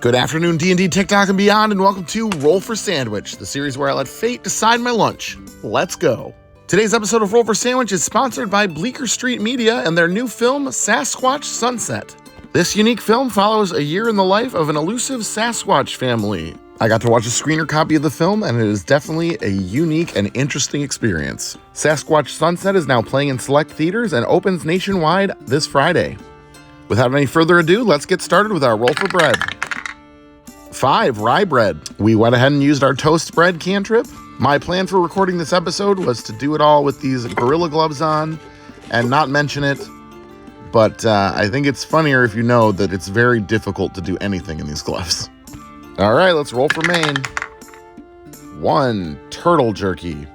Good afternoon, D&D, TikTok, and beyond, and welcome to Roll for Sandwich, the series where I let fate decide my lunch. Let's go. Today's episode of Roll for Sandwich is sponsored by Bleecker Street Media and their new film, Sasquatch Sunset. This unique film follows a year in the life of an elusive Sasquatch family. I got to watch a screener copy of the film, and it is definitely a unique and interesting experience. Sasquatch Sunset is now playing in select theaters and opens nationwide this Friday. Without any further ado, let's get started with our Roll for Bread. 5. Rye Bread. We went ahead and used our toast bread cantrip. My plan for recording this episode was to do it all with these gorilla gloves on and not mention it, but I think it's funnier if you know that it's very difficult to do anything in these gloves. All right, let's roll for Maine. 1. Turtle jerky.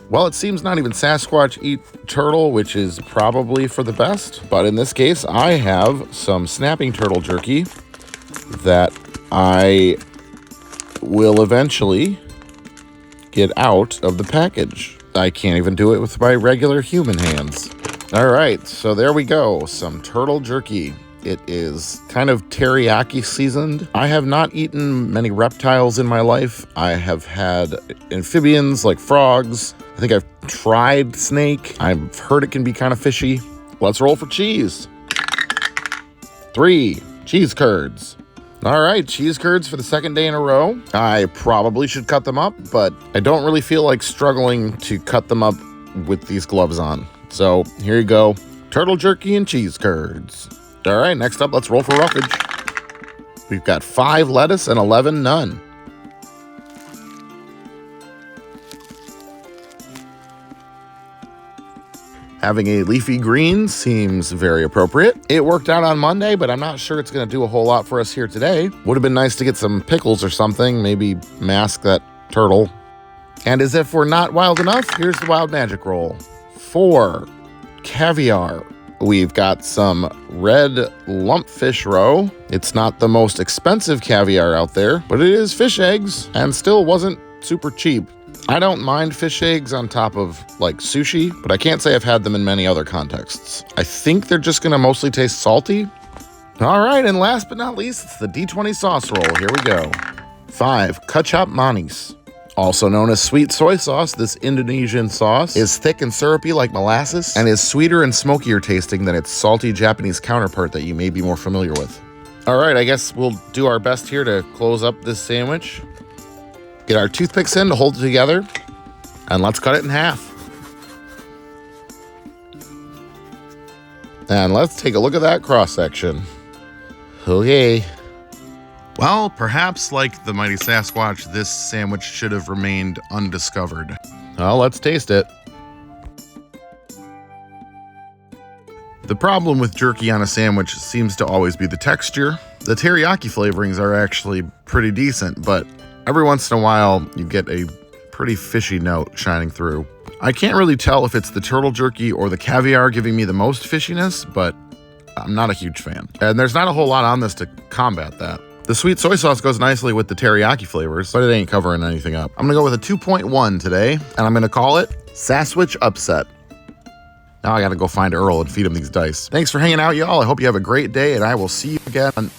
Well, it seems not even Sasquatch eat turtle, which is probably for the best. But in this case, I have some snapping turtle jerky that I will eventually get out of the package. I can't even do it with my regular human hands. All right, so there we go. Some turtle jerky. It is kind of teriyaki seasoned. I have not eaten many reptiles in my life. I have had amphibians like frogs. I think I've tried snake. I've heard it can be kind of fishy. Let's roll for cheese. 3. Cheese curds. All right, cheese curds for the second day in a row. I probably should cut them up, but I don't really feel like struggling to cut them up with these gloves on. So here you go. Turtle jerky and cheese curds. All right, next up, let's roll for roughage. We've got 5 lettuce and 11 none. Having a leafy green seems very appropriate. It worked out on Monday, but I'm not sure it's going to do a whole lot for us here today. Would have been nice to get some pickles or something, maybe mask that turtle. And as if we're not wild enough, here's the wild magic roll. 4. Caviar. We've got some red lumpfish roe. It's not the most expensive caviar out there, but it is fish eggs and still wasn't super cheap. I don't mind fish eggs on top of like sushi, but I can't say I've had them in many other contexts. I think they're just gonna mostly taste salty. All right, and last but not least, it's the D20 Sauce roll. Here we go. 5. Kecap manis. Also known as sweet soy sauce, this Indonesian sauce is thick and syrupy like molasses and is sweeter and smokier tasting than its salty Japanese counterpart that you may be more familiar with. All right, I guess we'll do our best here to close up this sandwich. Get our toothpicks in to hold it together, and let's cut it in half. And let's take a look at that cross-section. Okay. Well, perhaps like the mighty Sasquatch, this sandwich should have remained undiscovered. Well, let's taste it. The problem with jerky on a sandwich seems to always be the texture. The teriyaki flavorings are actually pretty decent, but every once in a while you get a pretty fishy note shining through. I can't really tell if it's the turtle jerky or the caviar giving me the most fishiness, but I'm not a huge fan. And there's not a whole lot on this to combat that. The sweet soy sauce goes nicely with the teriyaki flavors, but it ain't covering anything up. I'm gonna go with a 2.1 today, and I'm gonna call it Sasquatch Upset. Now I gotta go find Earl and feed him these dice. Thanks for hanging out, y'all. I hope you have a great day, and I will see you again on